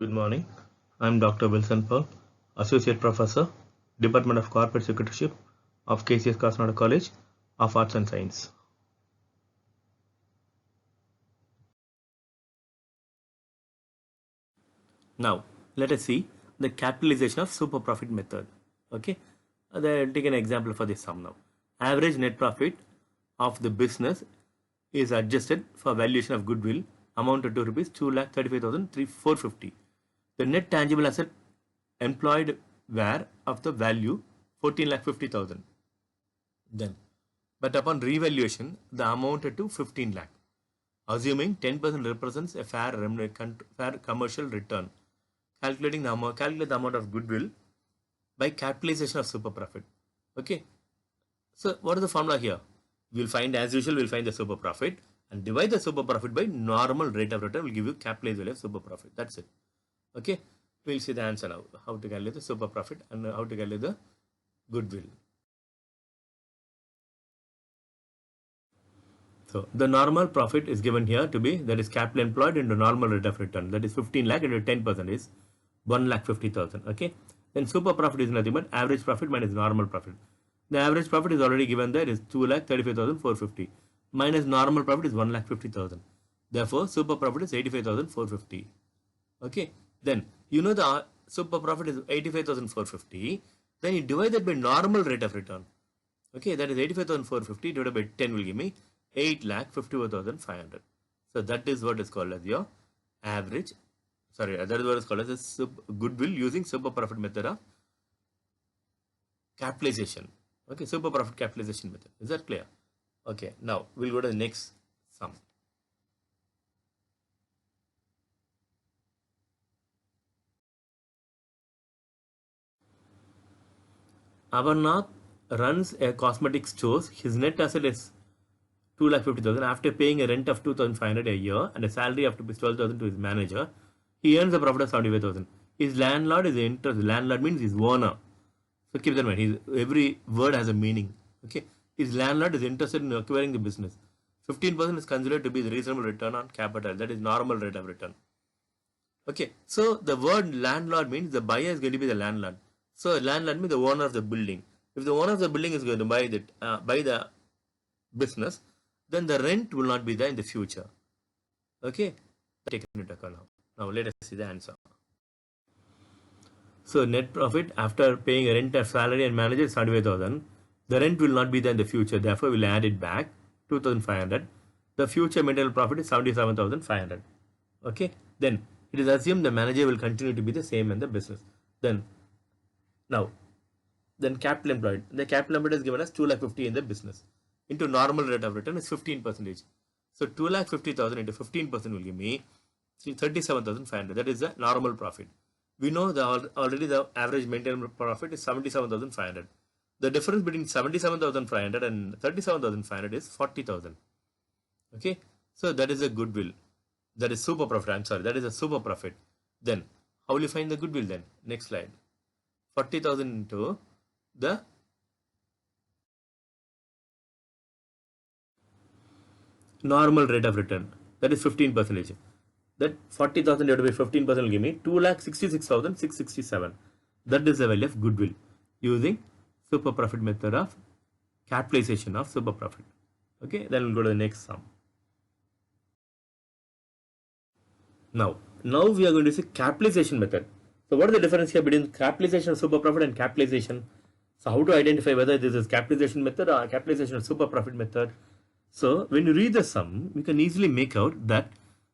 Good morning. I'm Dr. Wilson Pearl, Associate Professor, Department of Corporate Secretaryship of KCS Kasnada College of Arts and Science. Now, let us see the capitalization of super profit method. Okay, take an example for this sum now. Average net profit of the business is adjusted for valuation of goodwill amounted to rupees 2,35,450. The net tangible asset employed were of the value 14,50,000. Then, but upon revaluation, the amounted to 15 lakh. Assuming 10% represents a fair commercial return. Calculate the amount of goodwill by capitalization of super profit. Okay. So what is the formula here? We'll find, as usual, we'll find the super profit and divide the super profit by normal rate of return will give you capitalized value of super profit. That's it. Okay. We'll see the answer now. How to calculate the super profit and how to calculate the goodwill. So the normal profit is given here to be, that is capital employed into normal rate of return, that is 15 lakh into 10% is 1,50,000. Okay. Then super profit is nothing but average profit minus normal profit. The average profit is already given there, is 2,35,450 minus normal profit is 1,50,000. Therefore super profit is 85,450. Okay. Then you know the super profit is 85,450. Then you divide that by normal rate of return. Okay, that is 85,450 divided by 10 will give me 8,54,500. So that is what is called as your average. Sorry, that is what is called as a goodwill using super profit method of capitalization. Okay, super profit capitalization method. Is that clear? Okay, now we'll go to the next sum. Amarnath runs a cosmetic store. His net asset is 2,50,000 after paying a rent of 2,500 a year and a salary of 12,000 to his manager. He earns a profit of 75,000. His landlord is the interest. Landlord means his owner. So keep that in mind. Every word has a meaning. Okay. His landlord is interested in acquiring the business. 15% is considered to be the reasonable return on capital. That is normal rate of return. Okay. So the word landlord means the buyer is going to be the landlord. So landlord means the owner of the building. If the owner of the building is going to buy the business, then the rent will not be there in the future. Okay. Take into account now. Now let us see the answer. So net profit after paying a rent, a salary and manager is 75,000. The rent will not be there in the future. Therefore, we'll add it back 2,500. The future material profit is 77,500. Okay. Then it is assumed the manager will continue to be the same in the business. Then capital employed. The capital employed is given as 2,50,000 in the business. Into normal rate of return is 15%. So 2,50,000 into 15% will give me 37,500. That is the normal profit. We know already the average maintainable profit is 77,500. The difference between 77,500 and 37,500 is 40,000. Okay. So that is a goodwill. That is super profit. I'm sorry. That is a super profit. Then how will you find the goodwill then? Next slide. 40,000 into the normal rate of return. That is 15%. That 40,000 divided by 15% will give me 2,66,667. That is the value of goodwill using super profit method of capitalization of super profit. Okay, then we'll go to the next sum. Now we are going to see capitalization method. So what is the difference here between capitalization of super profit and capitalization? So how to identify whether this is capitalization method or capitalization of super profit method? So when you read the sum, you can easily make out that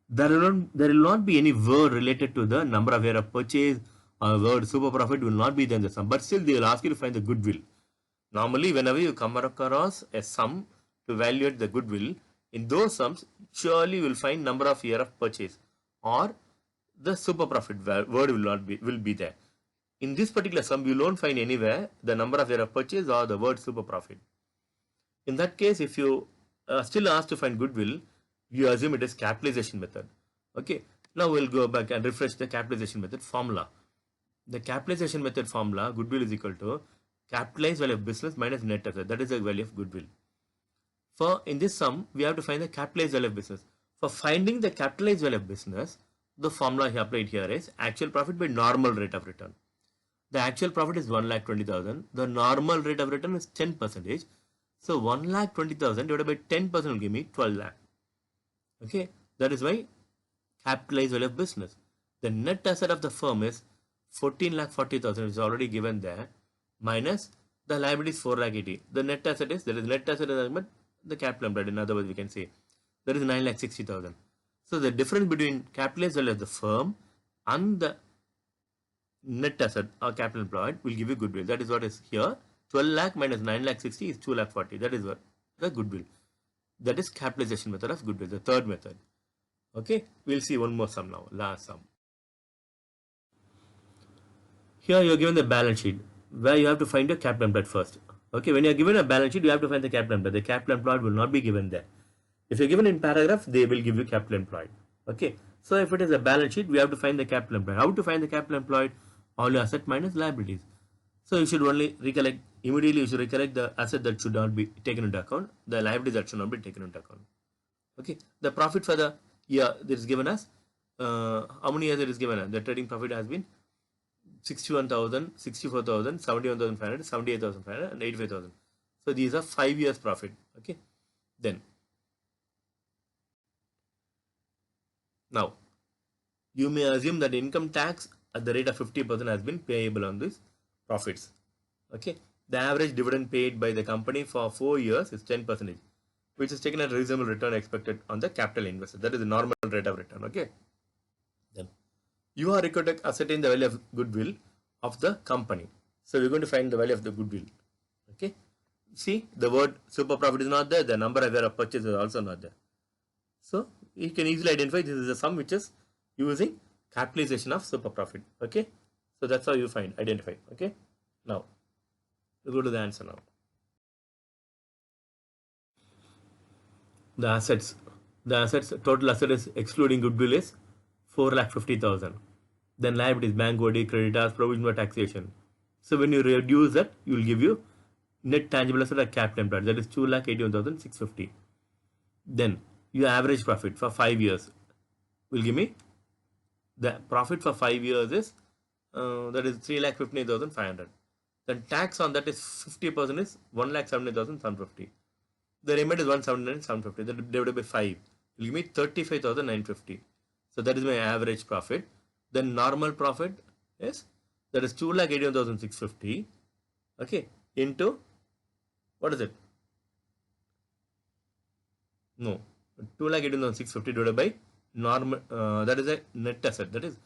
there will not be any word related to the number of year of purchase or word super profit will not be there in the sum. But still they will ask you to find the goodwill. Normally whenever you come across a sum to evaluate the goodwill, in those sums surely you will find number of year of purchase or the super profit word will be there. In this particular sum you won't find anywhere the number of year of purchase or the word super profit. In that case, if you still asked to find goodwill, you assume it is capitalization method. Okay. Now we'll go back and refresh the capitalization method formula. The capitalization method formula, goodwill is equal to capitalized value of business minus net asset. That is the value of goodwill. For in this sum, we have to find the capitalized value of business. For finding the capitalized value of business, the formula he applied here is actual profit by normal rate of return. The actual profit is 1,20,000. The normal rate of return is 10%. So 1,20,000 divided by 10% will give me 12 lakh. Okay, that is why capitalized value of business. The net asset of the firm is 14,40,000, which is already given there, minus the liability is 4,80,000. The net asset is, there is net asset but the capital employed. In other words, we can say there is 9,60,000. So the difference between capitalized value of the firm and the net asset or capital employed will give you goodwill. That is what is here. 12 lakh minus 9,60,000 is 2,40,000. That is what the goodwill. That is capitalization method of goodwill, the third method. Okay, we'll see one more sum now, last sum. Here you are given the balance sheet where you have to find the capital employed first. Okay, when you are given a balance sheet, you have to find the capital employed. The capital employed will not be given there. If you're given in paragraph, they will give you capital employed. Okay, so if it is a balance sheet, we have to find the capital employed. How to find the capital employed? All your asset minus liabilities. So you should only recollect, immediately you should recollect the asset that should not be taken into account, the liabilities that should not be taken into account. Okay, the profit for the year that is given us, how many years it is given us? The trading profit has been 61,000, 64,000, 71,500, 78,500 and 85,000. So these are 5 years profit. Okay, then now you may assume that income tax at the rate of 50% has been payable on these profits. Okay, the average dividend paid by the company for 4 years is 10%, which is taken as reasonable return expected on the capital invested. That is the normal rate of return. Okay, then you are required to ascertain the value of goodwill of the company. So we're going to find the value of the goodwill. Okay, see, the word super profit is not there, the number of purchase is also not there. So you can easily identify this is a sum which is using capitalization of super profit. Okay, so that's how you identify. Okay, now we'll go to the answer now. The assets, total asset is excluding goodwill is 4,50,000. Then liabilities, bank OD, creditors, provision for taxation. So when you reduce that, you will give you net tangible asset or capital employed, that is 2,81,650. Then your average profit for 5 years will give me the profit for 5 years is that is 3,58,500. Then tax on that is 50% is 1,70,750. The remainder is 179,750. That divided by 5 will give me 35,950. So that is my average profit. Then normal profit is, that is 2,81,650. Okay, into what is it? No, 2,81,650 divided by normal. That is a net asset. That is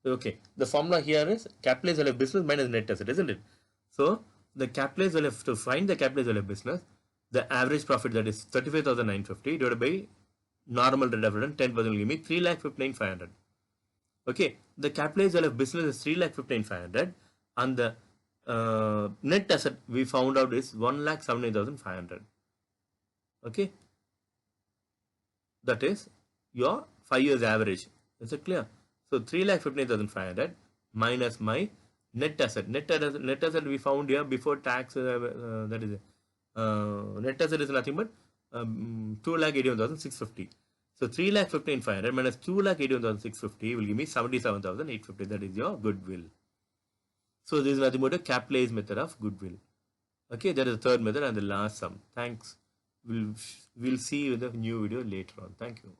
okay. The formula here is capitalized value of business minus net asset, isn't it? So the capitalized value to find the capitalized value of business, the average profit, that is 35,950 divided by normal rate of return 10% will give me 3,59,500. Okay, the capitalized value of business is 3,59,500 and the net asset we found out is 1,79,500. Okay, that is your 5 years average. Is it clear? So 3,59,500 minus my net asset. Net asset we found here before tax. That is net asset is nothing but 2,81,650. So 3,15,500 minus 2,81,650 will give me 77,850. That is your goodwill. So this is nothing but a capitalized method of goodwill. Okay, that is the third method and the last sum. Thanks. We'll see you with a new video later on. Thank you.